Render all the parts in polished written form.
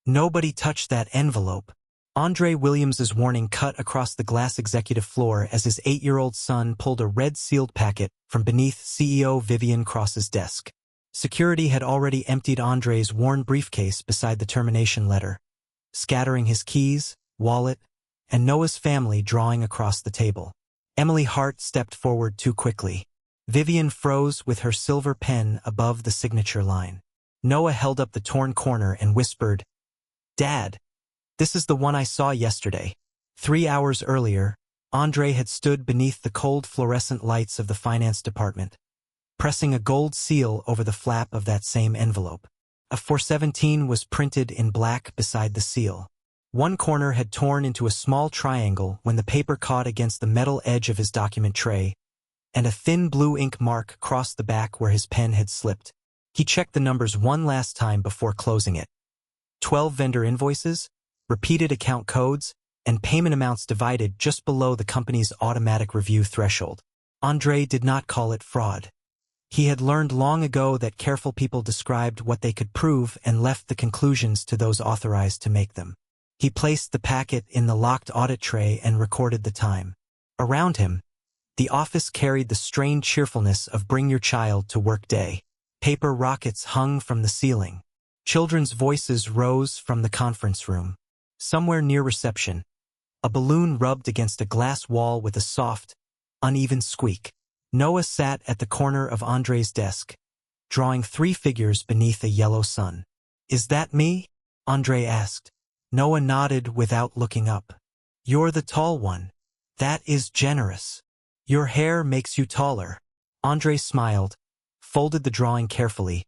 Nobody touched that envelope. Andre Williams's warning cut across the glass executive floor as his 8-year-old son pulled a red-sealed packet from beneath CEO Vivian Cross's desk. Security had already emptied Andre's worn briefcase beside the termination letter, scattering his keys, wallet, and Noah's family drawing across the table. Emily Hart stepped forward too quickly. Vivian froze with her silver pen above the signature line. Noah held up the torn corner and whispered, "Dad, this is the one I saw yesterday." 3 hours earlier, Andre had stood beneath the cold fluorescent lights of the finance department, pressing a gold seal over the flap of that same envelope. A 417 was printed in black beside the seal. One corner had torn into a small triangle when the paper caught against the metal edge of his document tray, and a thin blue ink mark crossed the back where his pen had slipped. He checked the numbers one last time before closing it. 12 vendor invoices, repeated account codes, and payment amounts divided just below the company's automatic review threshold. Andre did not call it fraud. He had learned long ago that careful people described what they could prove and left the conclusions to those authorized to make them. He placed the packet in the locked audit tray and recorded the time. Around him, the office carried the strained cheerfulness of Bring Your Child to Work Day. Paper rockets hung from the ceiling. Children's voices rose from the conference room. Somewhere near reception, a balloon rubbed against a glass wall with a soft, uneven squeak. Noah sat at the corner of Andre's desk, drawing 3 figures beneath a yellow sun. "Is that me?" Andre asked. Noah nodded without looking up. "You're the tall one. That is generous. Your hair makes you taller." Andre smiled, folded the drawing carefully,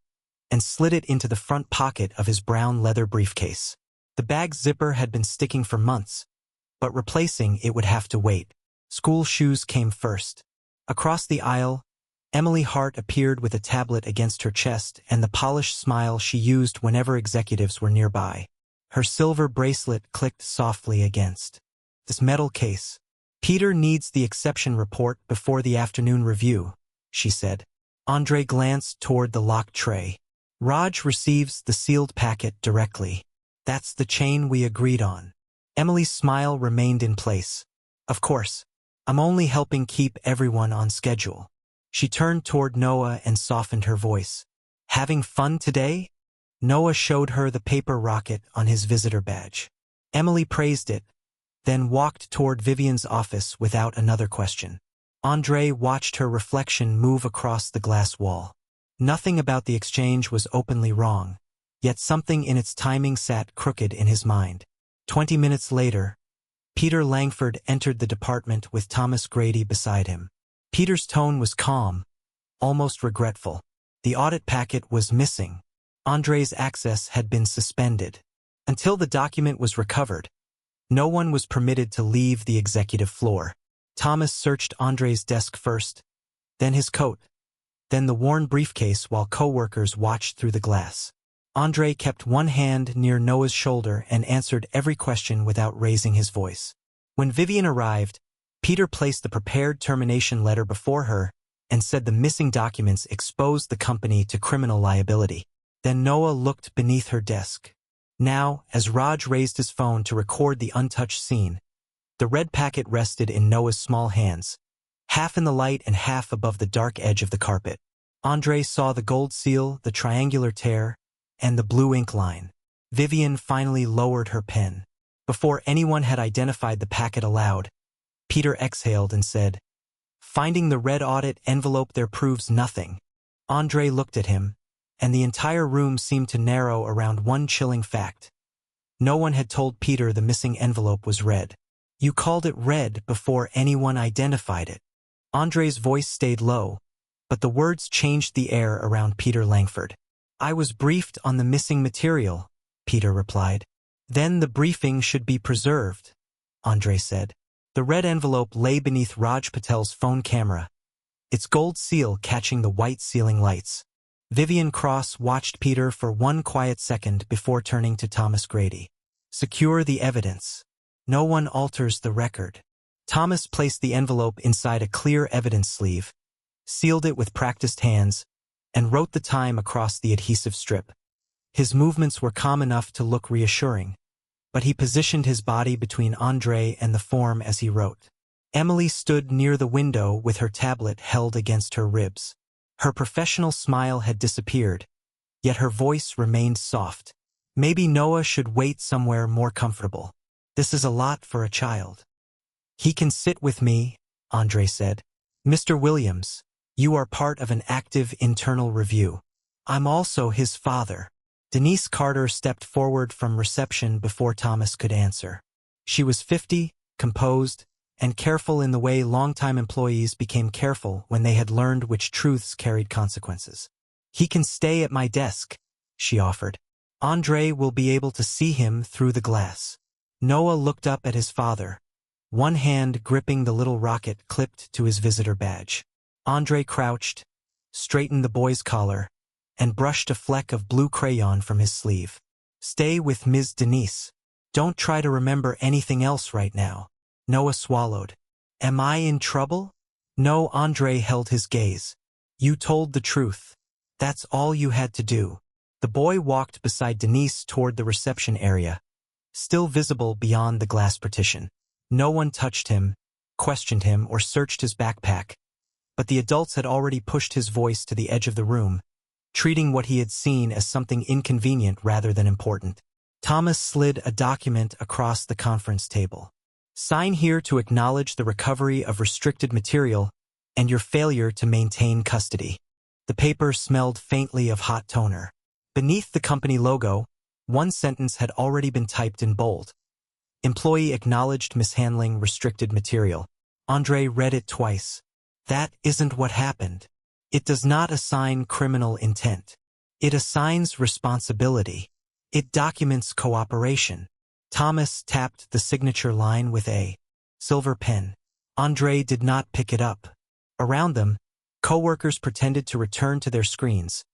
and slid it into the front pocket of his brown leather briefcase. The bag's zipper had been sticking for months, but replacing it would have to wait. School shoes came first. Across the aisle, Emily Hart appeared with a tablet against her chest and the polished smile she used whenever executives were nearby. Her silver bracelet clicked softly against this metal case. "Peter needs the exception report before the afternoon review," she said. Andre glanced toward the locked tray. "Raj receives the sealed packet directly. That's the chain we agreed on." Emily's smile remained in place. "Of course, I'm only helping keep everyone on schedule." She turned toward Noah and softened her voice. "Having fun today?" Noah showed her the paper rocket on his visitor badge. Emily praised it, then walked toward Vivian's office without another question. Andre watched her reflection move across the glass wall. Nothing about the exchange was openly wrong, yet something in its timing sat crooked in his mind. 20 minutes later, Peter Langford entered the department with Thomas Grady beside him. Peter's tone was calm, almost regretful. The audit packet was missing. Andre's access had been suspended. Until the document was recovered, no one was permitted to leave the executive floor. Thomas searched Andre's desk first, then his coat, then the worn briefcase while coworkers watched through the glass. Andre kept one hand near Noah's shoulder and answered every question without raising his voice. When Vivian arrived, Peter placed the prepared termination letter before her and said the missing documents exposed the company to criminal liability. Then Noah looked beneath her desk. Now, as Raj raised his phone to record the untouched scene, the red packet rested in Noah's small hands, half in the light and half above the dark edge of the carpet. Andre saw the gold seal, the triangular tear, and the blue ink line. Vivian finally lowered her pen. Before anyone had identified the packet aloud, Peter exhaled and said, "Finding the red audit envelope there proves nothing." Andre looked at him, and the entire room seemed to narrow around one chilling fact. No one had told Peter the missing envelope was red. "You called it red before anyone identified it." Andre's voice stayed low, but the words changed the air around Peter Langford. "I was briefed on the missing material," Peter replied. "Then the briefing should be preserved," Andre said. The red envelope lay beneath Raj Patel's phone camera, its gold seal catching the white ceiling lights. Vivian Cross watched Peter for one quiet second before turning to Thomas Grady. "Secure the evidence. No one alters the record." Thomas placed the envelope inside a clear evidence sleeve, sealed it with practiced hands, and wrote the time across the adhesive strip. His movements were calm enough to look reassuring, but he positioned his body between Andre and the form as he wrote. Emily stood near the window with her tablet held against her ribs. Her professional smile had disappeared, yet her voice remained soft. Maybe Noah should wait somewhere more comfortable. This is a lot for a child. He can sit with me, Andre said. Mr. Williams, you are part of an active internal review. I'm also his father. Denise Carter stepped forward from reception before Thomas could answer. She was 50, composed, and careful in the way longtime employees became careful when they had learned which truths carried consequences. He can stay at my desk, she offered. Andre will be able to see him through the glass. Noah looked up at his father, one hand gripping the little rocket clipped to his visitor badge. Andre crouched, straightened the boy's collar, and brushed a fleck of blue crayon from his sleeve. Stay with Ms. Denise. Don't try to remember anything else right now. Noah swallowed. Am I in trouble? No, Andre held his gaze. You told the truth. That's all you had to do. The boy walked beside Denise toward the reception area, still visible beyond the glass partition. No one touched him, questioned him, or searched his backpack, but the adults had already pushed his voice to the edge of the room, treating what he had seen as something inconvenient rather than important. Thomas slid a document across the conference table. Sign here to acknowledge the recovery of restricted material and your failure to maintain custody. The paper smelled faintly of hot toner. Beneath the company logo, one sentence had already been typed in bold. Employee acknowledged mishandling restricted material. Andre read it twice. That isn't what happened. It does not assign criminal intent. It assigns responsibility. It documents cooperation. Thomas tapped the signature line with a silver pen. Andre did not pick it up. Around them, coworkers pretended to return to their screens,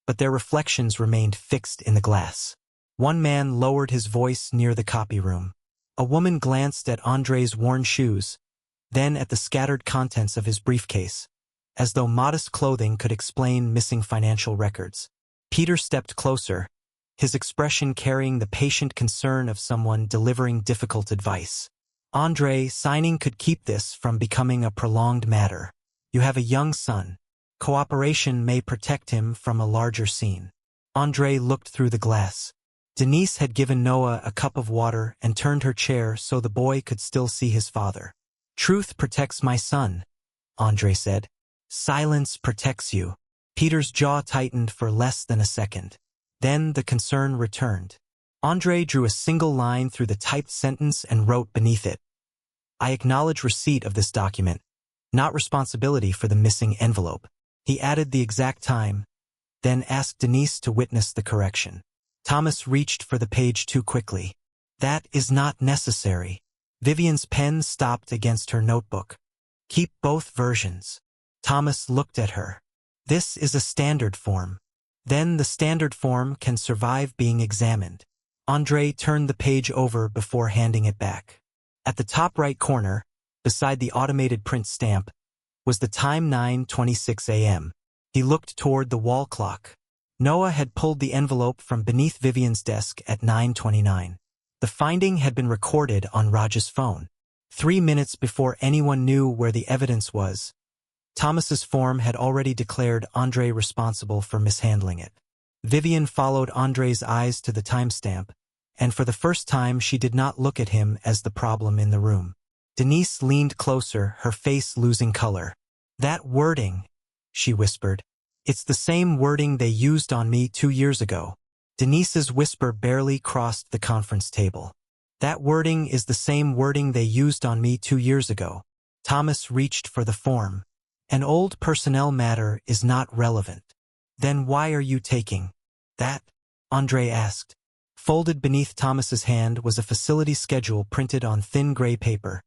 but their reflections remained fixed in the glass. One man lowered his voice near the copy room. A woman glanced at Andre's worn shoes, then at the scattered contents of his briefcase, as though modest clothing could explain missing financial records. Peter stepped closer, his expression carrying the patient concern of someone delivering difficult advice. Andre, signing could keep this from becoming a prolonged matter. You have a young son. Cooperation may protect him from a larger scene. Andre looked through the glass. Denise had given Noah a cup of water and turned her chair so the boy could still see his father. Truth protects my son, Andre said. Silence protects you. Peter's jaw tightened for less than a second. Then the concern returned. Andre drew a single line through the typed sentence and wrote beneath it, I acknowledge receipt of this document, not responsibility for the missing envelope. He added the exact time, then asked Denise to witness the correction. Thomas reached for the page too quickly. That is not necessary. Vivian's pen stopped against her notebook. Keep both versions. Thomas looked at her. This is a standard form. Then the standard form can survive being examined. Andre turned the page over before handing it back. At the top right corner, beside the automated print stamp, was the time 9:26 a.m. He looked toward the wall clock. Noah had pulled the envelope from beneath Vivian's desk at 9:29. The finding had been recorded on Raj's phone. 3 minutes before anyone knew where the evidence was, Thomas's form had already declared Andre responsible for mishandling it. Vivian followed Andre's eyes to the timestamp, and for the first time she did not look at him as the problem in the room. Denise leaned closer, her face losing color. That wording, she whispered. It's the same wording they used on me 2 years ago. Denise's whisper barely crossed the conference table. That wording is the same wording they used on me 2 years ago. Thomas reached for the form. An old personnel matter is not relevant. Then why are you taking that? Andre asked. Folded beneath Thomas's hand was a facility schedule printed on thin gray paper.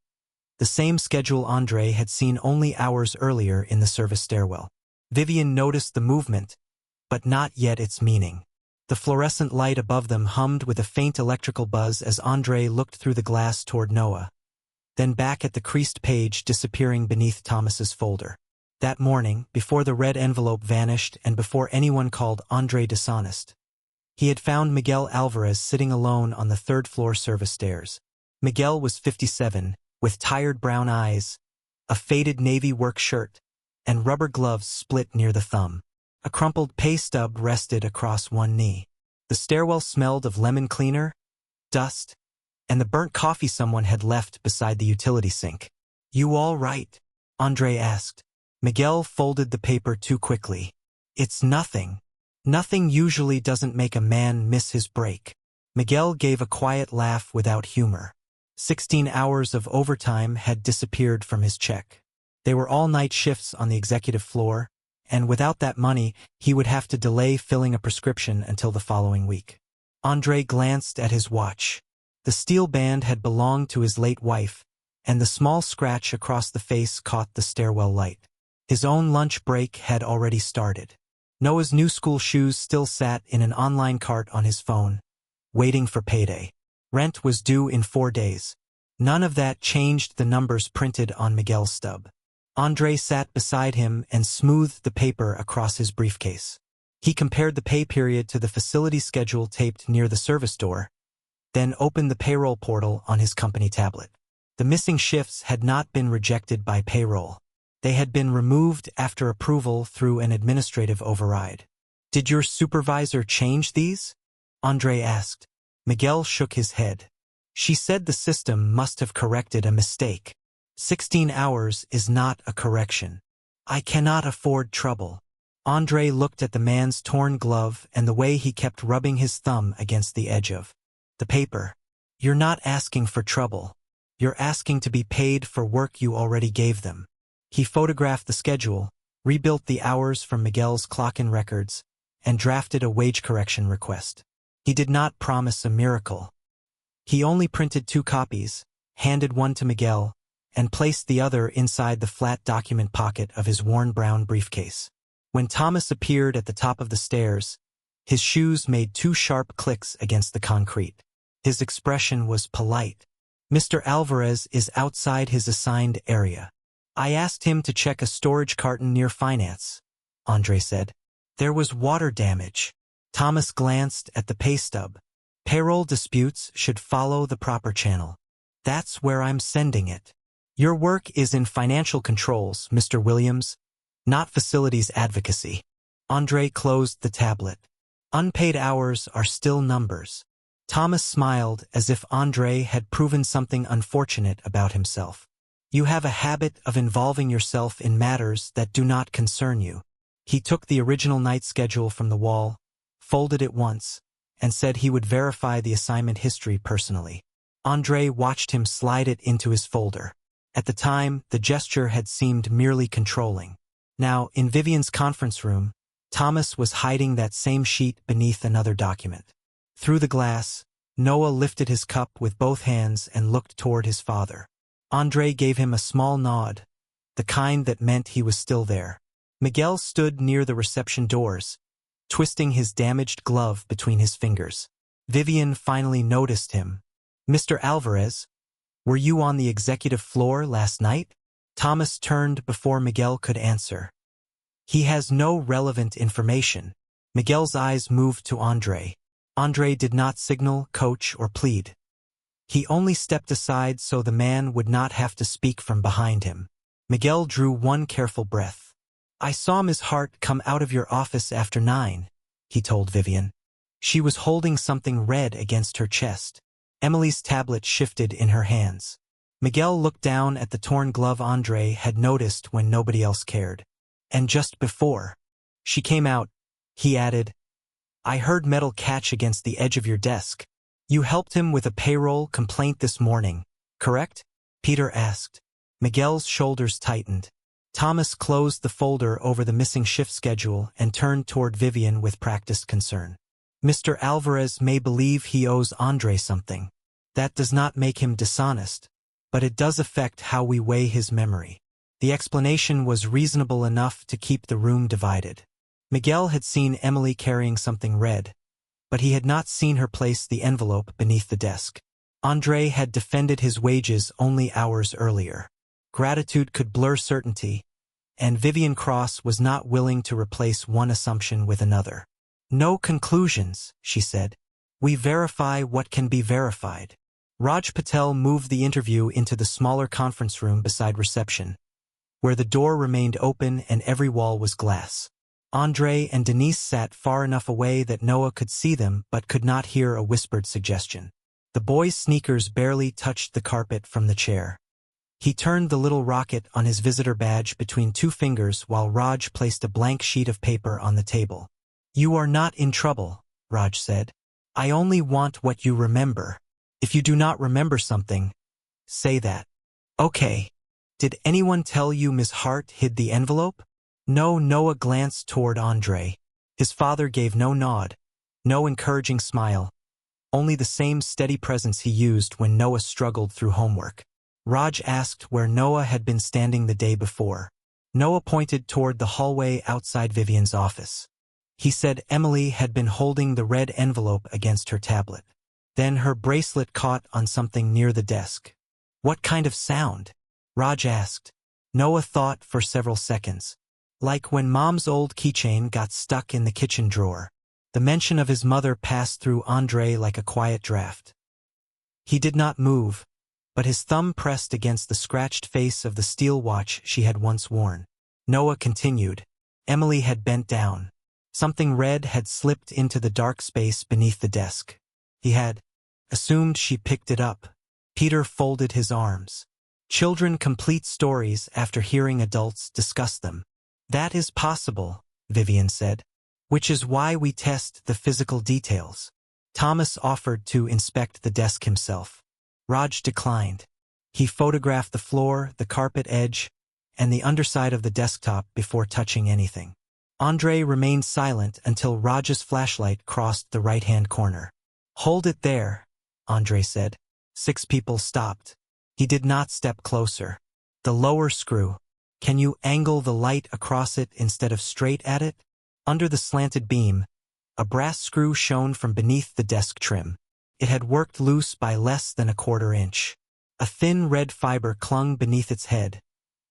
The same schedule Andre had seen only hours earlier in the service stairwell. Vivian noticed the movement, but not yet its meaning. The fluorescent light above them hummed with a faint electrical buzz as Andre looked through the glass toward Noah, then back at the creased page disappearing beneath Thomas's folder. That morning, before the red envelope vanished and before anyone called Andre dishonest, He had found Miguel Alvarez sitting alone on the third-floor service stairs. Miguel was 57, with tired brown eyes, a faded navy work shirt, and rubber gloves split near the thumb. A crumpled pay stub rested across one knee. The stairwell smelled of lemon cleaner, dust, and the burnt coffee someone had left beside the utility sink. "You all right?" Andre asked. Miguel folded the paper too quickly. "It's nothing. Nothing usually doesn't make a man miss his break." Miguel gave a quiet laugh without humor. 16 hours of overtime had disappeared from his check. They were all-night shifts on the executive floor, and without that money, he would have to delay filling a prescription until the following week. Andre glanced at his watch. The steel band had belonged to his late wife, and the small scratch across the face caught the stairwell light. His own lunch break had already started. Noah's new school shoes still sat in an online cart on his phone, waiting for payday. Rent was due in 4 days. None of that changed the numbers printed on Miguel's stub. Andre sat beside him and smoothed the paper across his briefcase. He compared the pay period to the facility schedule taped near the service door, then opened the payroll portal on his company tablet. The missing shifts had not been rejected by payroll. They had been removed after approval through an administrative override. "Did your supervisor change these?" Andre asked. Miguel shook his head. "She said the system must have corrected a mistake. 16 hours is not a correction. I cannot afford trouble." Andre looked at the man's torn glove and the way he kept rubbing his thumb against the edge of the paper. "You're not asking for trouble. You're asking to be paid for work you already gave them." He photographed the schedule, rebuilt the hours from Miguel's clock-in records, and drafted a wage correction request. He did not promise a miracle. He only printed 2 copies, handed one to Miguel, and placed the other inside the flat document pocket of his worn brown briefcase. When Thomas appeared at the top of the stairs, his shoes made 2 sharp clicks against the concrete. His expression was polite. "Mr. Alvarez is outside his assigned area. I asked him to check a storage carton near finance," Andre said. "There was water damage." Thomas glanced at the pay stub. "Payroll disputes should follow the proper channel. That's where I'm sending it. Your work is in financial controls, Mr. Williams, not facilities advocacy." Andre closed the tablet. Unpaid hours are still numbers. Thomas smiled as if Andre had proven something unfortunate about himself. "You have a habit of involving yourself in matters that do not concern you." He took the original night schedule from the wall, folded it once, and said he would verify the assignment history personally. Andre watched him slide it into his folder. At the time, the gesture had seemed merely controlling. Now, in Vivian's conference room, Thomas was hiding that same sheet beneath another document. Through the glass, Noah lifted his cup with both hands and looked toward his father. Andre gave him a small nod, the kind that meant he was still there. Miguel stood near the reception doors, twisting his damaged glove between his fingers. Vivian finally noticed him. "Mr. Alvarez, were you on the executive floor last night?" Thomas turned before Miguel could answer. "He has no relevant information." Miguel's eyes moved to Andre. Andre did not signal, coach, or plead. He only stepped aside so the man would not have to speak from behind him. Miguel drew one careful breath. "I saw Ms. Hart come out of your office after 9, he told Vivian. She was holding something red against her chest. Emily's tablet shifted in her hands. Miguel looked down at the torn glove Andre had noticed when nobody else cared. "And just before she came out," he added, "I heard metal catch against the edge of your desk. You helped him with a payroll complaint this morning, correct?" Peter asked. Miguel's shoulders tightened. Thomas closed the folder over the missing shift schedule and turned toward Vivian with practiced concern. "Mr. Alvarez may believe he owes Andre something. That does not make him dishonest, but it does affect how we weigh his memory." The explanation was reasonable enough to keep the room divided. Miguel had seen Emily carrying something red, but he had not seen her place the envelope beneath the desk. Andre had defended his wages only hours earlier. Gratitude could blur certainty, and Vivian Cross was not willing to replace one assumption with another. No conclusions, she said. We verify what can be verified. Raj Patel moved the interview into the smaller conference room beside reception, where the door remained open and every wall was glass. Andre and Denise sat far enough away that Noah could see them but could not hear a whispered suggestion. The boy's sneakers barely touched the carpet from the chair. He turned the little rocket on his visitor badge between two fingers while Raj placed a blank sheet of paper on the table. You are not in trouble, Raj said. I only want what you remember. If you do not remember something, say that. Okay. Did anyone tell you Ms. Hart hid the envelope? No. Noah glanced toward Andre. His father gave no nod, no encouraging smile, only the same steady presence he used when Noah struggled through homework. Raj asked where Noah had been standing the day before. Noah pointed toward the hallway outside Vivian's office. He said Emily had been holding the red envelope against her tablet. Then her bracelet caught on something near the desk. What kind of sound? Raj asked. Noah thought for several seconds. Like when Mom's old keychain got stuck in the kitchen drawer. The mention of his mother passed through Andre like a quiet draft. He did not move, but his thumb pressed against the scratched face of the steel watch she had once worn. Noah continued. Emily had bent down. Something red had slipped into the dark space beneath the desk. He had assumed she picked it up. Peter folded his arms. Children complete stories after hearing adults discuss them. That is possible, Vivian said. Which is why we test the physical details. Thomas offered to inspect the desk himself. Raj declined. He photographed the floor, the carpet edge, and the underside of the desktop before touching anything. Andre remained silent until Raj's flashlight crossed the right-hand corner. Hold it there, Andre said. 6 people stopped. He did not step closer. The lower screw. Can you angle the light across it instead of straight at it? Under the slanted beam, a brass screw shone from beneath the desk trim. It had worked loose by less than a quarter inch. A thin red fiber clung beneath its head,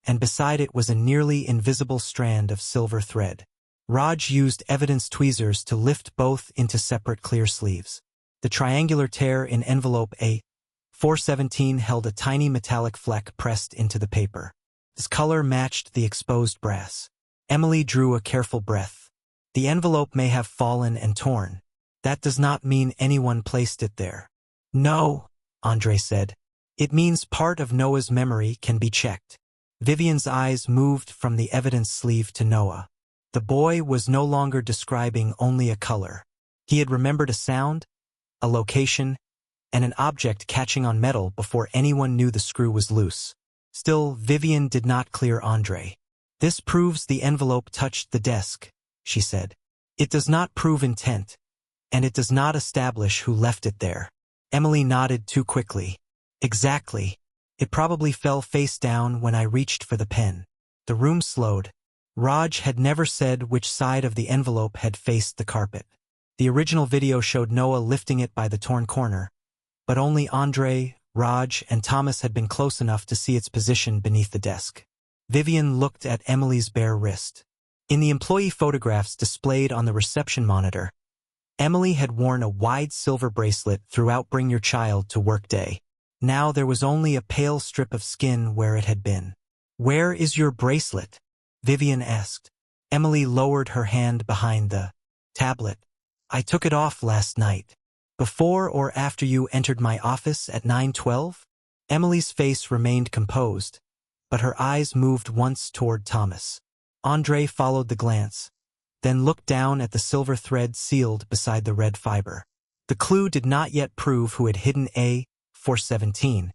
and beside it was a nearly invisible strand of silver thread. Raj used evidence tweezers to lift both into separate clear sleeves. The triangular tear in envelope A417 held a tiny metallic fleck pressed into the paper. Its color matched the exposed brass. Emily drew a careful breath. The envelope may have fallen and torn. That does not mean anyone placed it there. No, Andre said. It means part of Noah's memory can be checked. Vivian's eyes moved from the evidence sleeve to Noah. The boy was no longer describing only a color. He had remembered a sound, a location, and an object catching on metal before anyone knew the screw was loose. Still, Vivian did not clear Andre. This proves the envelope touched the desk, she said. It does not prove intent, and it does not establish who left it there. Emily nodded too quickly. Exactly. It probably fell face down when I reached for the pen. The room slowed. Raj had never said which side of the envelope had faced the carpet. The original video showed Noah lifting it by the torn corner, but only Andre, Raj, and Thomas had been close enough to see its position beneath the desk. Vivian looked at Emily's bare wrist. In the employee photographs displayed on the reception monitor, Emily had worn a wide silver bracelet throughout Bring Your Child to Work Day. Now there was only a pale strip of skin where it had been. Where is your bracelet? Vivian asked. Emily lowered her hand behind the tablet. I took it off last night. Before or after you entered my office at 9:12? Emily's face remained composed, but her eyes moved once toward Thomas. Andre followed the glance, then looked down at the silver thread sealed beside the red fiber. The clue did not yet prove who had hidden A417,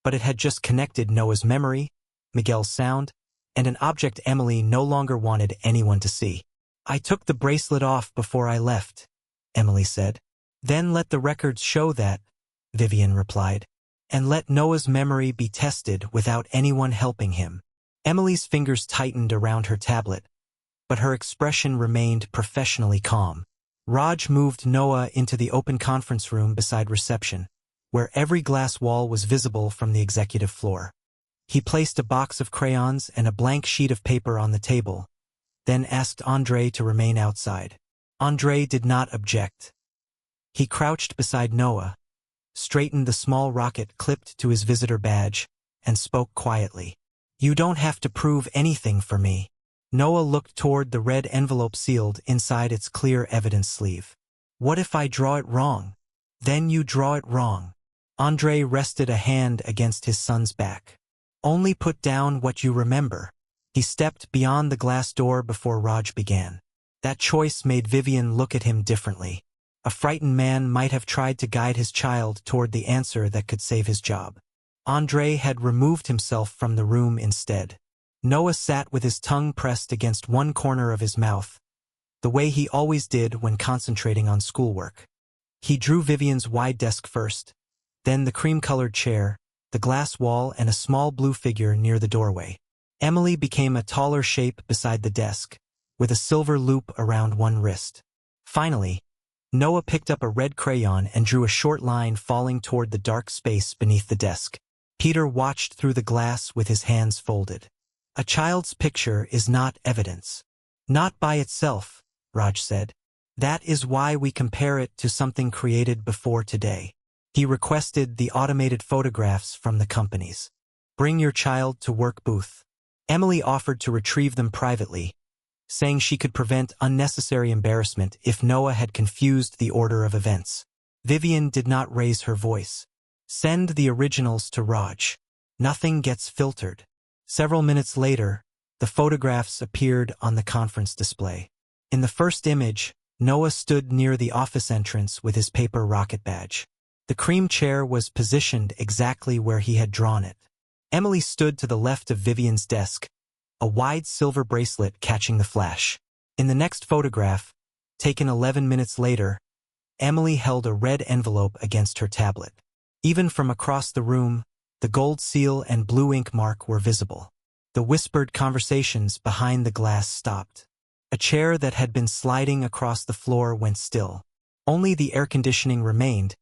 but it had just connected Noah's memory, Miguel's sound, and an object Emily no longer wanted anyone to see. I took the bracelet off before I left, Emily said. Then let the records show that, Vivian replied, and let Noah's memory be tested without anyone helping him. Emily's fingers tightened around her tablet, but her expression remained professionally calm. Raj moved Noah into the open conference room beside reception, where every glass wall was visible from the executive floor. He placed a box of crayons and a blank sheet of paper on the table, then asked Andre to remain outside. Andre did not object. He crouched beside Noah, straightened the small rocket clipped to his visitor badge, and spoke quietly. "You don't have to prove anything for me." Noah looked toward the red envelope sealed inside its clear evidence sleeve. "What if I draw it wrong?" "Then you draw it wrong." Andre rested a hand against his son's back. "Only put down what you remember." He stepped beyond the glass door before Raj began. That choice made Vivian look at him differently. A frightened man might have tried to guide his child toward the answer that could save his job. Andre had removed himself from the room instead. Noah sat with his tongue pressed against one corner of his mouth, the way he always did when concentrating on schoolwork. He drew Vivian's wide desk first, then the cream-colored chair, the glass wall, and a small blue figure near the doorway. Emily became a taller shape beside the desk, with a silver loop around one wrist. Finally, Noah picked up a red crayon and drew a short line falling toward the dark space beneath the desk. Peter watched through the glass with his hands folded. "A child's picture is not evidence." "Not by itself," Raj said. "That is why we compare it to something created before today." He requested the automated photographs from the companies. "Bring your child to work booth." Emily offered to retrieve them privately, saying she could prevent unnecessary embarrassment if Noah had confused the order of events. Vivian did not raise her voice. "Send the originals to Raj. Nothing gets filtered." Several minutes later, the photographs appeared on the conference display. In the first image, Noah stood near the office entrance with his paper rocket badge. The cream chair was positioned exactly where he had drawn it. Emily stood to the left of Vivian's desk, a wide silver bracelet catching the flash. In the next photograph, taken 11 minutes later, Emily held a red envelope against her tablet. Even from across the room, the gold seal and blue ink mark were visible. The whispered conversations behind the glass stopped. A chair that had been sliding across the floor went still. Only the air conditioning remained,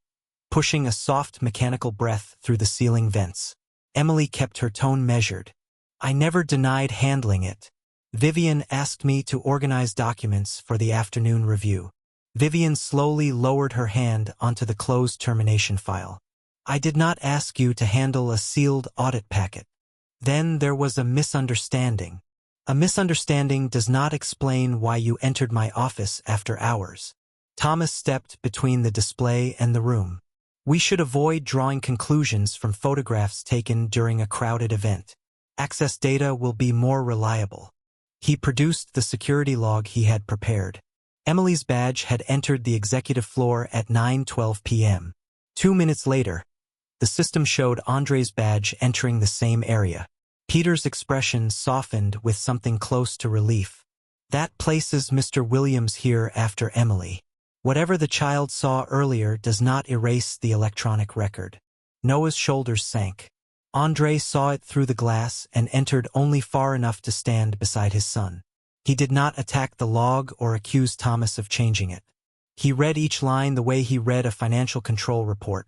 pushing a soft mechanical breath through the ceiling vents. Emily kept her tone measured. "I never denied handling it. Vivian asked me to organize documents for the afternoon review." Vivian slowly lowered her hand onto the closed termination file. "I did not ask you to handle a sealed audit packet." "Then there was a misunderstanding." "A misunderstanding does not explain why you entered my office after hours." Thomas stepped between the display and the room. "We should avoid drawing conclusions from photographs taken during a crowded event. Access data will be more reliable." He produced the security log he had prepared. Emily's badge had entered the executive floor at 9:12 p.m. 2 minutes later, the system showed Andre's badge entering the same area. Peter's expression softened with something close to relief. "That places Mr. Williams here after Emily. Whatever the child saw earlier does not erase the electronic record." Noah's shoulders sank. Andre saw it through the glass and entered only far enough to stand beside his son. He did not attack the log or accuse Thomas of changing it. He read each line the way he read a financial control report,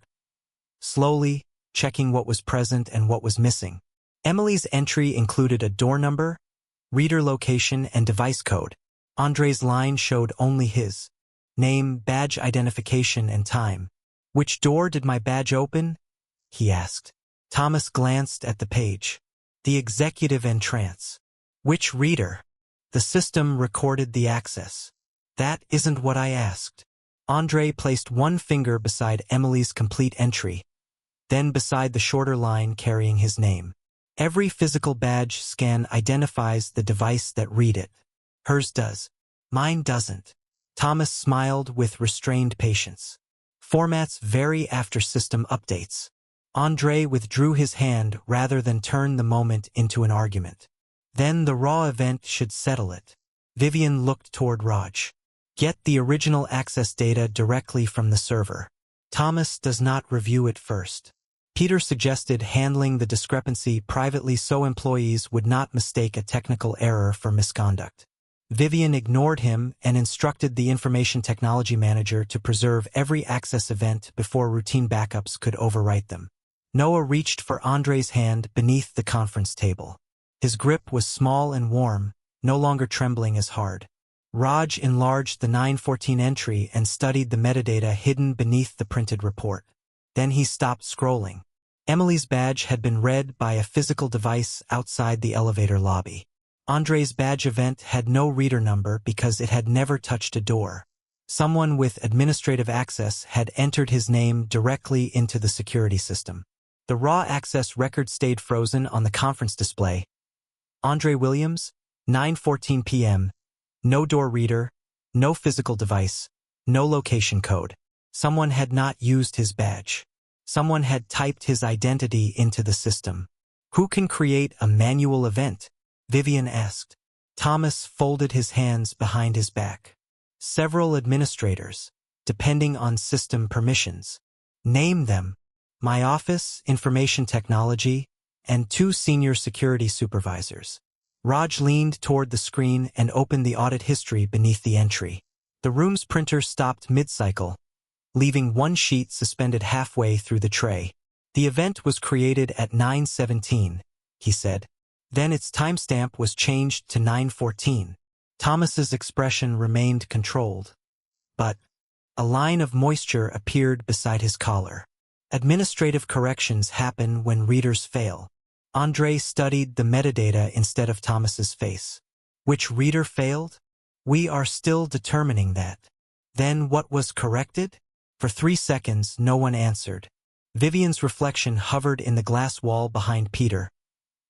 slowly, checking what was present and what was missing. Emily's entry included a door number, reader location, and device code. Andre's line showed only his name, badge identification, and time. "Which door did my badge open?" he asked. Thomas glanced at the page. "The executive entrance." "Which reader?" "The system recorded the access." "That isn't what I asked." Andre placed one finger beside Emily's complete entry, then beside the shorter line carrying his name. "Every physical badge scan identifies the device that read it. Hers does. Mine doesn't." Thomas smiled with restrained patience. "Formats vary after system updates." Andre withdrew his hand rather than turn the moment into an argument. "Then the raw event should settle it." Vivian looked toward Raj. "Get the original access data directly from the server. Thomas does not review it first." Peter suggested handling the discrepancy privately so employees would not mistake a technical error for misconduct. Vivian ignored him and instructed the information technology manager to preserve every access event before routine backups could overwrite them. Noah reached for Andre's hand beneath the conference table. His grip was small and warm, no longer trembling as hard. Raj enlarged the 914 entry and studied the metadata hidden beneath the printed report. Then he stopped scrolling. Emily's badge had been read by a physical device outside the elevator lobby. Andre's badge event had no reader number because it had never touched a door. Someone with administrative access had entered his name directly into the security system. The raw access record stayed frozen on the conference display. Andre Williams, 9:14 p.m. No door reader, no physical device, no location code. Someone had not used his badge. Someone had typed his identity into the system. Who can create a manual event? Vivian asked. Thomas folded his hands behind his back. Several administrators, depending on system permissions. Name them. My office, information technology, and 2 senior security supervisors. Raj leaned toward the screen and opened the audit history beneath the entry. The room's printer stopped mid-cycle, leaving one sheet suspended halfway through the tray. The event was created at 9:17, he said. Then its timestamp was changed to 9:14. Thomas's expression remained controlled. But a line of moisture appeared beside his collar. Administrative corrections happen when readers fail. Andre studied the metadata instead of Thomas's face. Which reader failed? We are still determining that. Then what was corrected? For 3 seconds, no one answered. Vivian's reflection hovered in the glass wall behind Peter,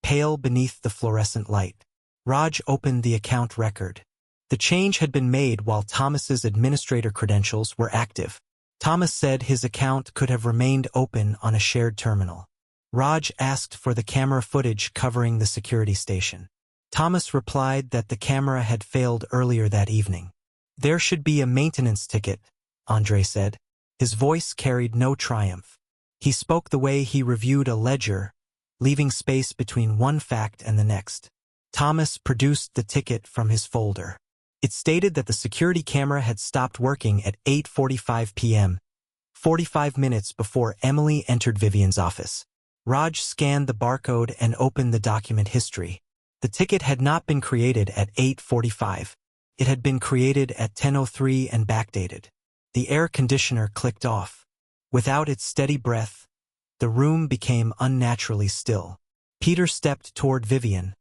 pale beneath the fluorescent light. Raj opened the account record. The change had been made while Thomas's administrator credentials were active. Thomas said his account could have remained open on a shared terminal. Raj asked for the camera footage covering the security station. Thomas replied that the camera had failed earlier that evening. There should be a maintenance ticket, Andre said. His voice carried no triumph. He spoke the way he reviewed a ledger, leaving space between one fact and the next. Thomas produced the ticket from his folder. It stated that the security camera had stopped working at 8:45 p.m., 45 minutes before Emily entered Vivian's office. Raj scanned the barcode and opened the document history. The ticket had not been created at 8:45. It had been created at 10:03 and backdated. The air conditioner clicked off. Without its steady breath, the room became unnaturally still. Peter stepped toward Vivian,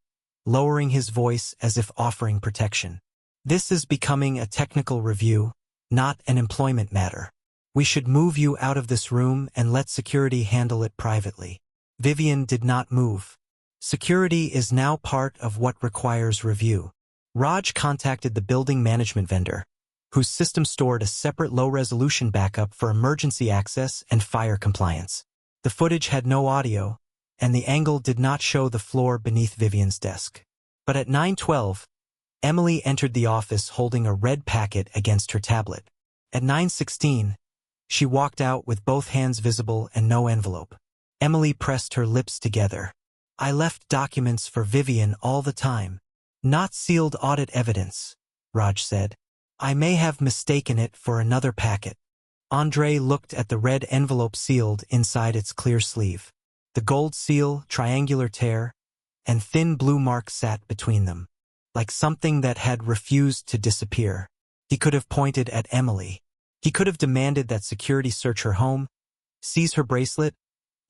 lowering his voice as if offering protection. This is becoming a technical review, not an employment matter. We should move you out of this room and let security handle it privately. Vivian did not move. Security is now part of what requires review. Raj contacted the building management vendor, whose system stored a separate low-resolution backup for emergency access and fire compliance. The footage had no audio, and the angle did not show the floor beneath Vivian's desk. But at 9:12, Emily entered the office holding a red packet against her tablet. At 9:16, she walked out with both hands visible and no envelope. Emily pressed her lips together. I left documents for Vivian all the time. Not sealed audit evidence, Raj said. I may have mistaken it for another packet. Andre looked at the red envelope sealed inside its clear sleeve. The gold seal, triangular tear, and thin blue mark sat between them, like something that had refused to disappear. He could have pointed at Emily. He could have demanded that security search her home, seize her bracelet,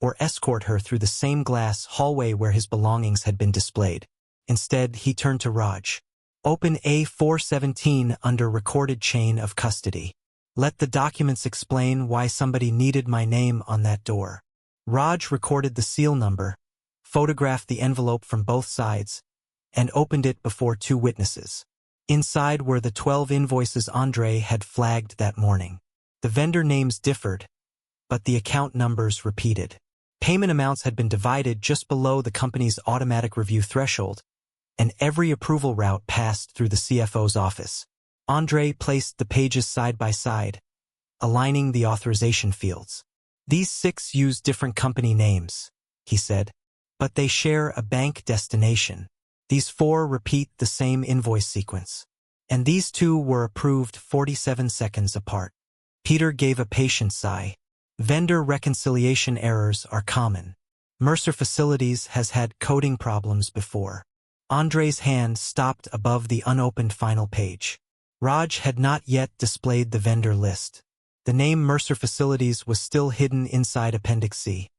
or escort her through the same glass hallway where his belongings had been displayed. Instead, he turned to Raj. Open A417 under recorded chain of custody. Let the documents explain why somebody needed my name on that door. Raj recorded the seal number, photographed the envelope from both sides, and opened it before 2 witnesses. Inside were the 12 invoices Andre had flagged that morning. The vendor names differed, but the account numbers repeated. Payment amounts had been divided just below the company's automatic review threshold, and every approval route passed through the CFO's office. Andre placed the pages side by side, aligning the authorization fields. These 6 use different company names, he said, but they share a bank destination. These 4 repeat the same invoice sequence. And these 2 were approved 47 seconds apart. Peter gave a patient sigh. Vendor reconciliation errors are common. Mercer Facilities has had coding problems before. Andre's hand stopped above the unopened final page. Raj had not yet displayed the vendor list. The name Mercer Facilities was still hidden inside Appendix C.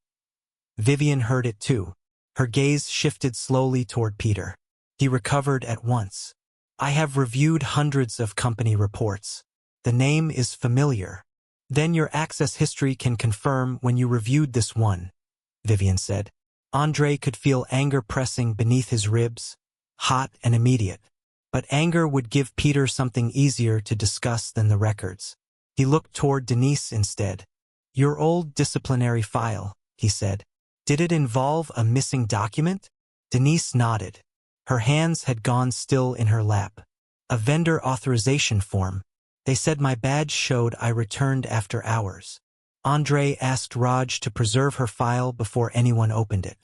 Vivian heard it too. Her gaze shifted slowly toward Peter. He recovered at once. I have reviewed hundreds of company reports. The name is familiar. Then your access history can confirm when you reviewed this one, Vivian said. Andre could feel anger pressing beneath his ribs, hot and immediate. But anger would give Peter something easier to discuss than the records. He looked toward Denise instead. Your old disciplinary file, he said. Did it involve a missing document? Denise nodded. Her hands had gone still in her lap. A vendor authorization form. They said my badge showed I returned after hours. Andre asked Raj to preserve her file before anyone opened it.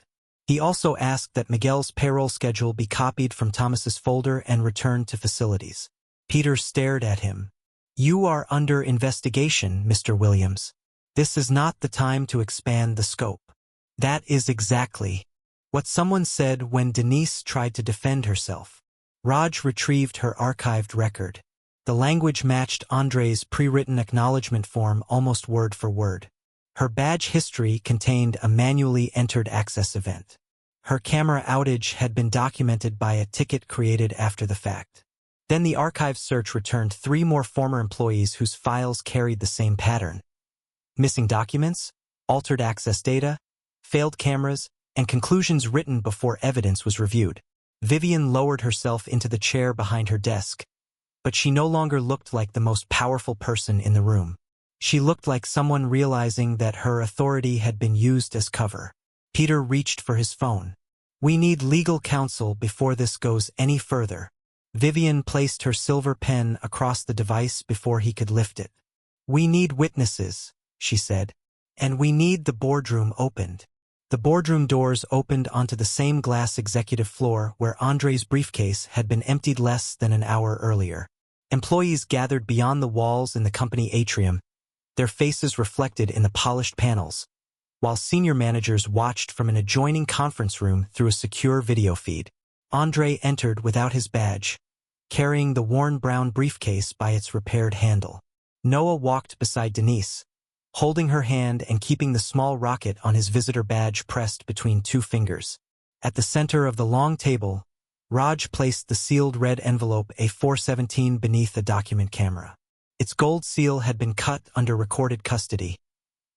He also asked that Miguel's payroll schedule be copied from Thomas's folder and returned to facilities. Peter stared at him. You are under investigation, Mr. Williams. This is not the time to expand the scope. That is exactly what someone said when Denise tried to defend herself. Raj retrieved her archived record. The language matched Andre's pre-written acknowledgement form almost word for word. Her badge history contained a manually entered access event. Her camera outage had been documented by a ticket created after the fact. Then the archive search returned 3 more former employees whose files carried the same pattern. Missing documents, altered access data, failed cameras, and conclusions written before evidence was reviewed. Vivian lowered herself into the chair behind her desk, but she no longer looked like the most powerful person in the room. She looked like someone realizing that her authority had been used as cover. Peter reached for his phone. We need legal counsel before this goes any further. Vivian placed her silver pen across the device before he could lift it. We need witnesses, she said, and we need the boardroom opened. The boardroom doors opened onto the same glass executive floor where Andre's briefcase had been emptied less than an hour earlier. Employees gathered beyond the walls in the company atrium, their faces reflected in the polished panels, while senior managers watched from an adjoining conference room through a secure video feed. Andre entered without his badge, carrying the worn brown briefcase by its repaired handle. Noah walked beside Denise, holding her hand and keeping the small rocket on his visitor badge pressed between 2 fingers. At the center of the long table, Raj placed the sealed red envelope A417 beneath a document camera. Its gold seal had been cut under recorded custody,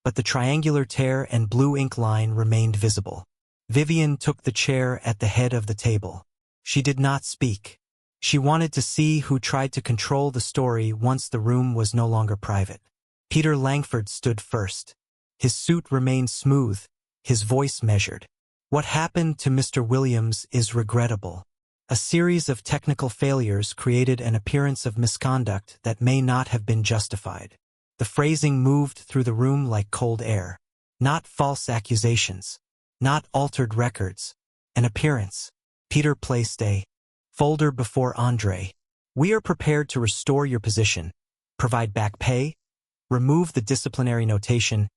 but the triangular tear and blue ink line remained visible. Vivian took the chair at the head of the table. She did not speak. She wanted to see who tried to control the story once the room was no longer private. Peter Langford stood first. His suit remained smooth, his voice measured. What happened to Mr. Williams is regrettable. A series of technical failures created an appearance of misconduct that may not have been justified. The phrasing moved through the room like cold air. Not false accusations. Not altered records. An appearance. Peter placed a folder before Andre. We are prepared to restore your position, provide back pay, remove the disciplinary notation,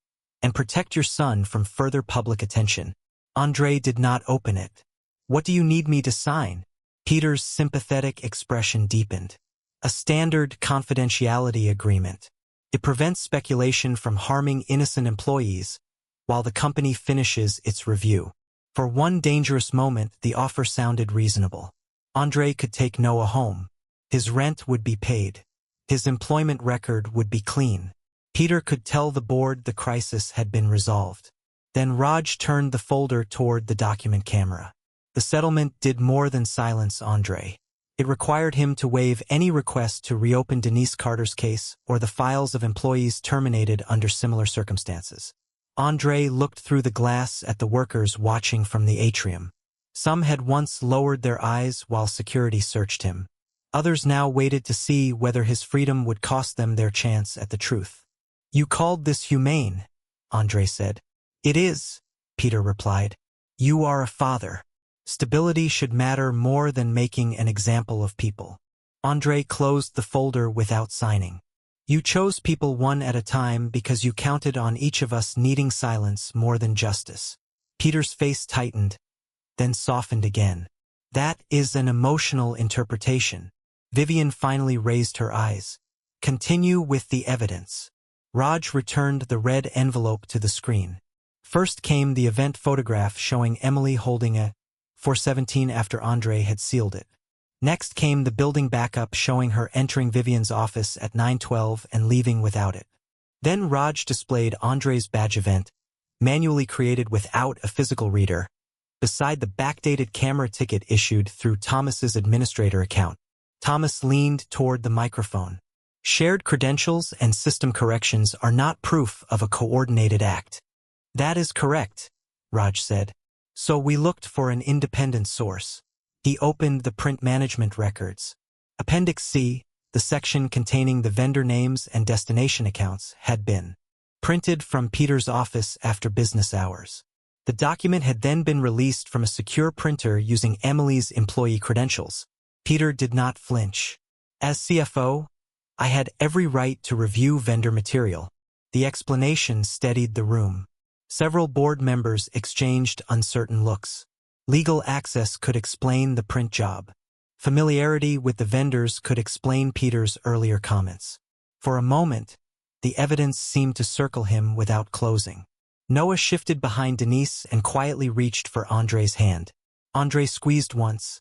and protect your son from further public attention. Andre did not open it. What do you need me to sign? Peter's sympathetic expression deepened. A standard confidentiality agreement. It prevents speculation from harming innocent employees while the company finishes its review. For one dangerous moment, the offer sounded reasonable. Andre could take Noah home. His rent would be paid. His employment record would be clean. Peter could tell the board the crisis had been resolved. Then Raj turned the folder toward the document camera. The settlement did more than silence Andre. It required him to waive any request to reopen Denise Carter's case or the files of employees terminated under similar circumstances. Andre looked through the glass at the workers watching from the atrium. Some had once lowered their eyes while security searched him. Others now waited to see whether his freedom would cost them their chance at the truth. You called this humane, Andre said. It is, Peter replied. You are a father. Stability should matter more than making an example of people. Andre closed the folder without signing. You chose people one at a time because you counted on each of us needing silence more than justice. Peter's face tightened, then softened again. That is an emotional interpretation. Vivian finally raised her eyes. Continue with the evidence. Raj returned the red envelope to the screen. First came the event photograph showing Emily holding a 417 after Andre had sealed it. Next came the building backup showing her entering Vivian's office at 9:12 and leaving without it. Then Raj displayed Andre's badge event, manually created without a physical reader, beside the backdated camera ticket issued through Thomas's administrator account. Thomas leaned toward the microphone. Shared credentials and system corrections are not proof of a coordinated act. That is correct, Raj said. So we looked for an independent source. He opened the print management records. Appendix C, the section containing the vendor names and destination accounts, had been printed from Peter's office after business hours. The document had then been released from a secure printer using Emily's employee credentials. Peter did not flinch. As CFO, I had every right to review vendor material. The explanation steadied the room. Several board members exchanged uncertain looks. Legal access could explain the print job. Familiarity with the vendors could explain Peter's earlier comments. For a moment, the evidence seemed to circle him without closing. Noah shifted behind Denise and quietly reached for Andre's hand. Andre squeezed once,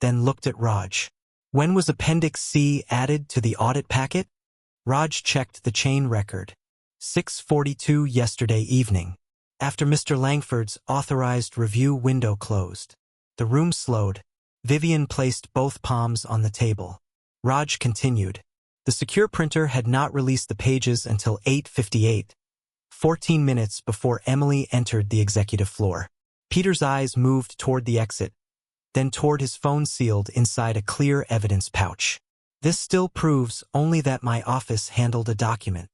then looked at Raj. When was Appendix C added to the audit packet? Raj checked the chain record. 6:42 yesterday evening. After Mr. Langford's authorized review window closed. The room slowed. Vivian placed both palms on the table. Raj continued. The secure printer had not released the pages until 8:58, 14 minutes before Emily entered the executive floor. Peter's eyes moved toward the exit, then toward his phone sealed inside a clear evidence pouch. This still proves only that my office handled a document.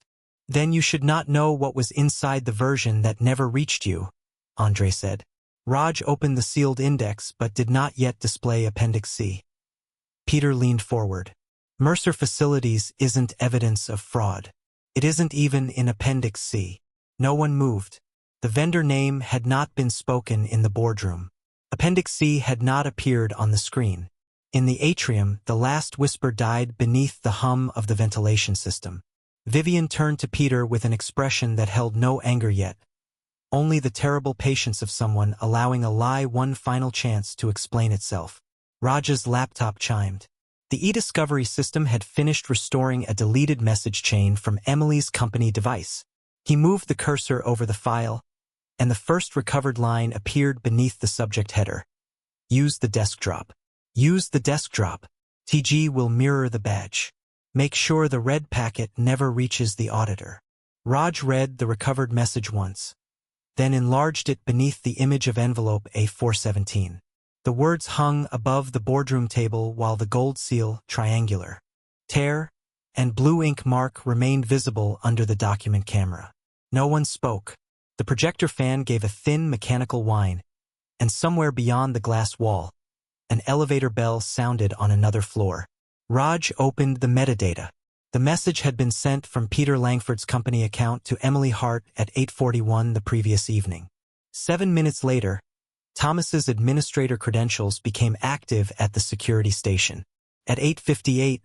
Then you should not know what was inside the version that never reached you, Andre said. Raj opened the sealed index but did not yet display Appendix C. Peter leaned forward. Mercer Facilities isn't evidence of fraud. It isn't even in Appendix C. No one moved. The vendor name had not been spoken in the boardroom. Appendix C had not appeared on the screen. In the atrium, the last whisper died beneath the hum of the ventilation system. Vivian turned to Peter with an expression that held no anger yet, only the terrible patience of someone allowing a lie one final chance to explain itself. Raj's laptop chimed. The e-discovery system had finished restoring a deleted message chain from Emily's company device. He moved the cursor over the file, and the first recovered line appeared beneath the subject header. Use the desk drop. Use the desk drop. TG will mirror the badge. Make sure the red packet never reaches the auditor. Raj read the recovered message once, then enlarged it beneath the image of envelope A417. The words hung above the boardroom table while the gold seal, triangular, tear, and blue ink mark remained visible under the document camera. No one spoke. The projector fan gave a thin mechanical whine, and somewhere beyond the glass wall, an elevator bell sounded on another floor. Raj opened the metadata. The message had been sent from Peter Langford's company account to Emily Hart at 8:41 the previous evening. 7 minutes later, Thomas's administrator credentials became active at the security station. At 8:58,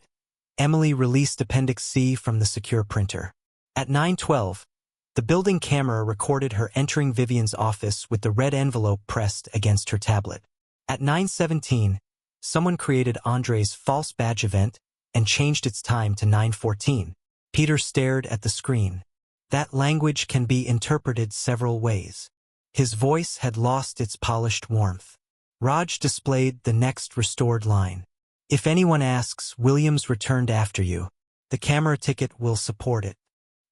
Emily released Appendix C from the secure printer. At 9:12, the building camera recorded her entering Vivian's office with the red envelope pressed against her tablet. At 9:17, someone created Andre's false badge event and changed its time to 9:14. Peter stared at the screen. That language can be interpreted several ways. His voice had lost its polished warmth. Raj displayed the next restored line. If anyone asks, Williams returned after you. The camera ticket will support it.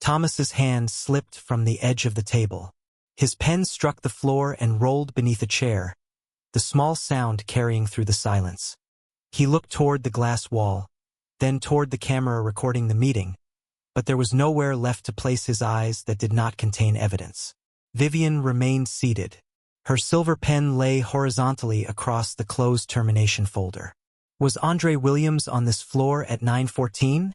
Thomas's hand slipped from the edge of the table. His pen struck the floor and rolled beneath a chair, the small sound carrying through the silence. He looked toward the glass wall, then toward the camera recording the meeting, but there was nowhere left to place his eyes that did not contain evidence. Vivian remained seated. Her silver pen lay horizontally across the closed termination folder. Was Andre Williams on this floor at 9:14?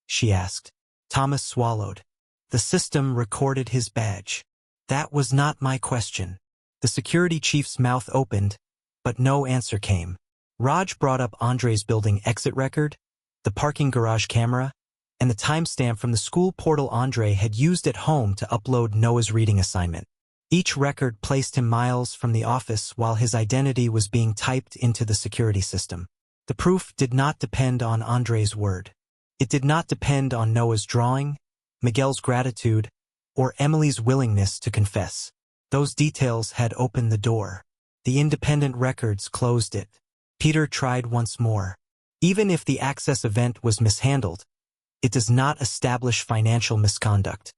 She asked. Thomas swallowed. The system recorded his badge. That was not my question. The security chief's mouth opened, but no answer came. Raj brought up Andre's building exit record, the parking garage camera, and the timestamp from the school portal Andre had used at home to upload Noah's reading assignment. Each record placed him miles from the office while his identity was being typed into the security system. The proof did not depend on Andre's word. It did not depend on Noah's drawing, Miguel's gratitude, or Emily's willingness to confess. Those details had opened the door. The independent records closed it. Peter tried once more. Even if the access event was mishandled, it does not establish financial misconduct.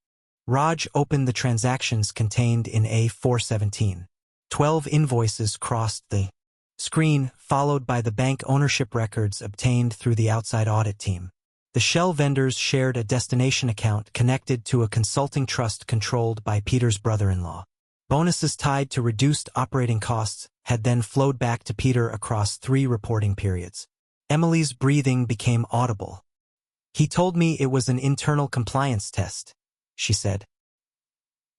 Raj opened the transactions contained in A417. 12 invoices crossed the screen, followed by the bank ownership records obtained through the outside audit team. The shell vendors shared a destination account connected to a consulting trust controlled by Peter's brother-in-law. Bonuses tied to reduced operating costs had then flowed back to Peter across 3 reporting periods. Emily's breathing became audible. "He told me it was an internal compliance test," she said.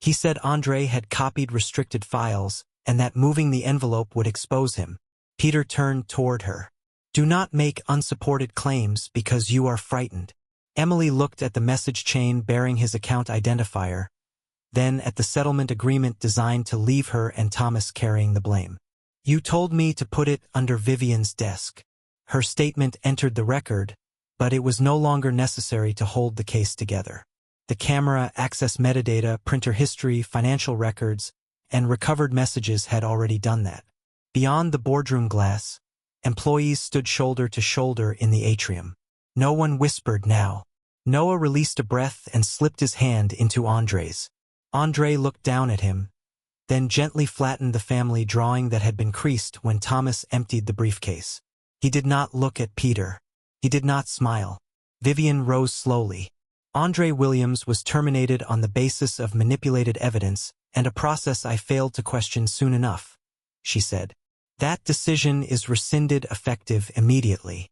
"He said Andre had copied restricted files and that moving the envelope would expose him." Peter turned toward her. "Do not make unsupported claims because you are frightened." Emily looked at the message chain bearing his account identifier, then at the settlement agreement designed to leave her and Thomas carrying the blame. "You told me to put it under Vivian's desk." Her statement entered the record, but it was no longer necessary to hold the case together. The camera, access metadata, printer history, financial records, and recovered messages had already done that. Beyond the boardroom glass, employees stood shoulder to shoulder in the atrium. No one whispered now. Noah released a breath and slipped his hand into Andre's. Andre looked down at him, then gently flattened the family drawing that had been creased when Thomas emptied the briefcase. He did not look at Peter. He did not smile. Vivian rose slowly. "Andre Williams was terminated on the basis of manipulated evidence and a process I failed to question soon enough," she said. "That decision is rescinded effective immediately.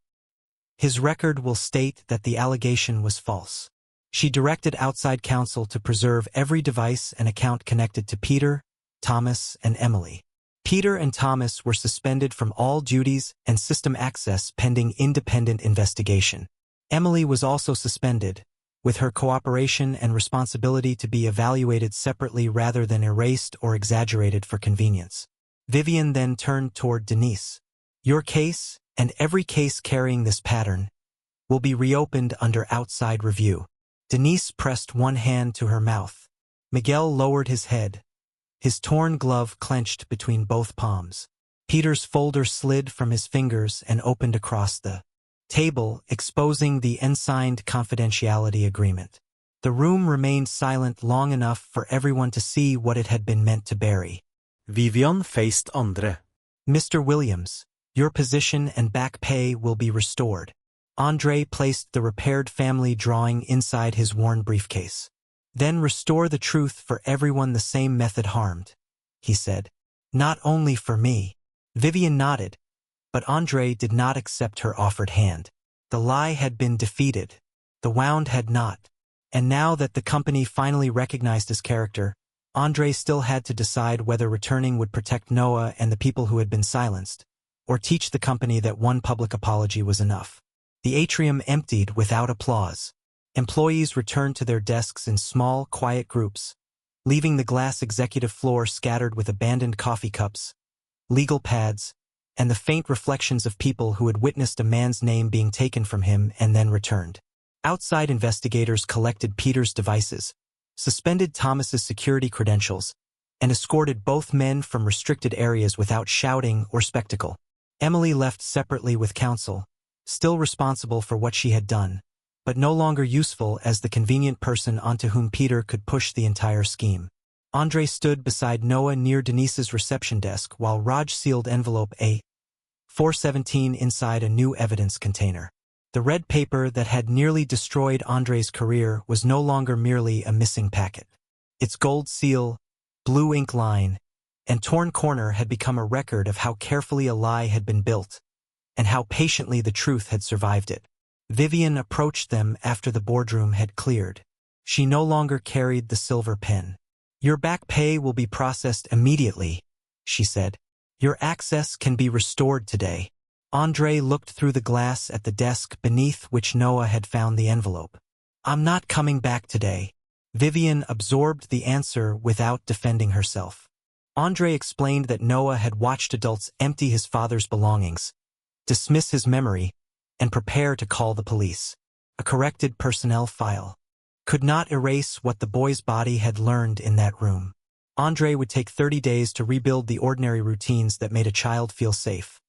His record will state that the allegation was false." She directed outside counsel to preserve every device and account connected to Peter, Thomas, and Emily. Peter and Thomas were suspended from all duties and system access pending independent investigation. Emily was also suspended, with her cooperation and responsibility to be evaluated separately rather than erased or exaggerated for convenience. Vivian then turned toward Denise. "Your case, and every case carrying this pattern, will be reopened under outside review." Denise pressed one hand to her mouth. Miguel lowered his head, his torn glove clenched between both palms. Peter's folder slid from his fingers and opened across the table, exposing the unsigned confidentiality agreement. The room remained silent long enough for everyone to see what it had been meant to bury. Vivian faced Andre. "Mr. Williams, your position and back pay will be restored." Andre placed the repaired family drawing inside his worn briefcase. "Then restore the truth for everyone the same method harmed," he said. "Not only for me." Vivian nodded, but Andre did not accept her offered hand. The lie had been defeated. The wound had not. And now that the company finally recognized his character, Andre still had to decide whether returning would protect Noah and the people who had been silenced, or teach the company that one public apology was enough. The atrium emptied without applause. Employees returned to their desks in small, quiet groups, leaving the glass executive floor scattered with abandoned coffee cups, legal pads, and the faint reflections of people who had witnessed a man's name being taken from him and then returned. Outside investigators collected Peter's devices, suspended Thomas's security credentials, and escorted both men from restricted areas without shouting or spectacle. Emily left separately with counsel, still responsible for what she had done, but no longer useful as the convenient person onto whom Peter could push the entire scheme. Andre stood beside Noah near Denise's reception desk while Raj sealed envelope A417 inside a new evidence container. The red paper that had nearly destroyed Andre's career was no longer merely a missing packet. Its gold seal, blue ink line, and torn corner had become a record of how carefully a lie had been built, and how patiently the truth had survived it. Vivian approached them after the boardroom had cleared. She no longer carried the silver pen. "Your back pay will be processed immediately," she said. "Your access can be restored today." Andre looked through the glass at the desk beneath which Noah had found the envelope. I'm not coming back today. Vivian absorbed the answer without defending herself. Andre explained that Noah had watched adults empty his father's belongings, dismiss his memory, and prepare to call the police. A corrected personnel file could not erase what the boy's body had learned in that room. Andre would take 30 days to rebuild the ordinary routines that made a child feel safe.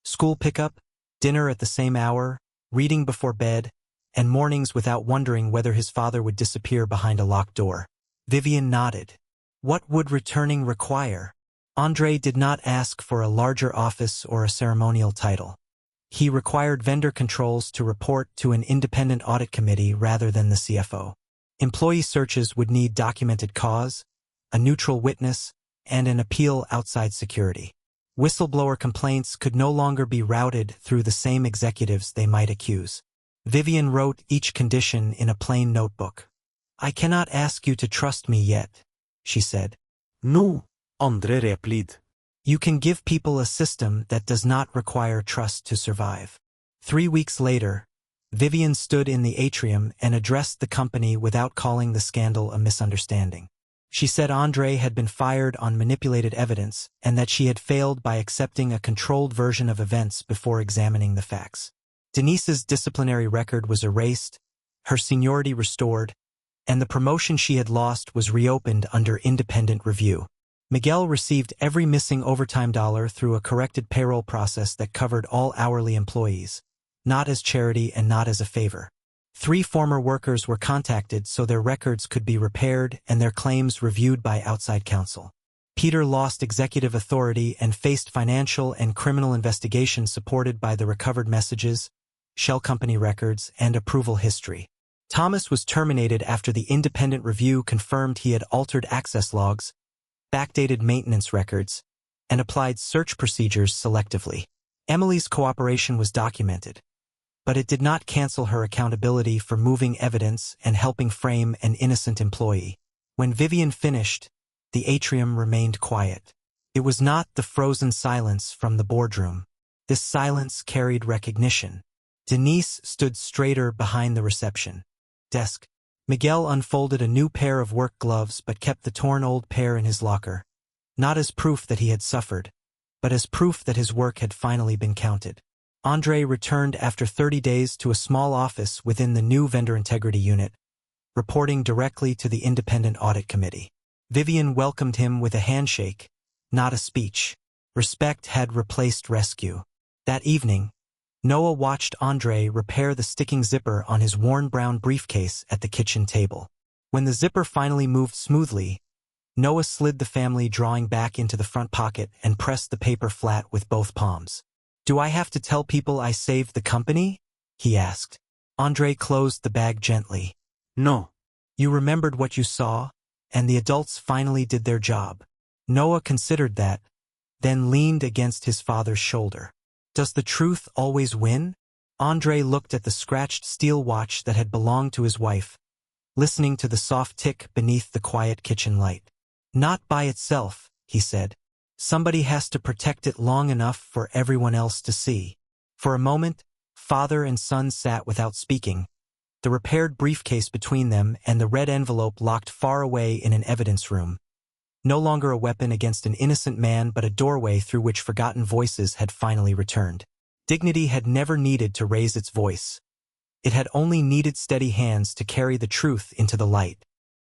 School pickup, dinner at the same hour, reading before bed, and mornings without wondering whether his father would disappear behind a locked door. Vivian nodded. What would returning require? Andre did not ask for a larger office or a ceremonial title. He required vendor controls to report to an independent audit committee rather than the CFO. Employee searches would need documented cause, a neutral witness, and an appeal outside security. Whistleblower complaints could no longer be routed through the same executives they might accuse. Vivian wrote each condition in a plain notebook. I cannot ask you to trust me yet, she said. No, Andre replied. You can give people a system that does not require trust to survive. 3 weeks later, Vivian stood in the atrium and addressed the company without calling the scandal a misunderstanding. She said Andre had been fired on manipulated evidence and that she had failed by accepting a controlled version of events before examining the facts. Denise's disciplinary record was erased, her seniority restored, and the promotion she had lost was reopened under independent review. Miguel received every missing overtime dollar through a corrected payroll process that covered all hourly employees, not as charity and not as a favor. 3 former workers were contacted so their records could be repaired and their claims reviewed by outside counsel. Peter lost executive authority and faced financial and criminal investigation supported by the recovered messages, shell company records, and approval history. Thomas was terminated after the independent review confirmed he had altered access logs, backdated maintenance records, and applied search procedures selectively. Emily's cooperation was documented, but it did not cancel her accountability for moving evidence and helping frame an innocent employee. When Vivian finished, the atrium remained quiet. It was not the frozen silence from the boardroom. This silence carried recognition. Denise stood straighter behind the reception desk. Miguel unfolded a new pair of work gloves but kept the torn old pair in his locker, not as proof that he had suffered, but as proof that his work had finally been counted. Andre returned after 30 days to a small office within the new vendor integrity unit, reporting directly to the independent audit committee. Vivian welcomed him with a handshake, not a speech. Respect had replaced rescue. That evening, Noah watched Andre repair the sticking zipper on his worn brown briefcase at the kitchen table. When the zipper finally moved smoothly, Noah slid the family drawing back into the front pocket and pressed the paper flat with both palms. Do I have to tell people I saved the company? He asked. Andre closed the bag gently. No. You remembered what you saw, and the adults finally did their job. Noah considered that, then leaned against his father's shoulder. Does the truth always win? Andre looked at the scratched steel watch that had belonged to his wife, listening to the soft tick beneath the quiet kitchen light. Not by itself, he said. Somebody has to protect it long enough for everyone else to see. For a moment, father and son sat without speaking, the repaired briefcase between them and the red envelope locked far away in an evidence room. No longer a weapon against an innocent man, but a doorway through which forgotten voices had finally returned. Dignity had never needed to raise its voice. It had only needed steady hands to carry the truth into the light.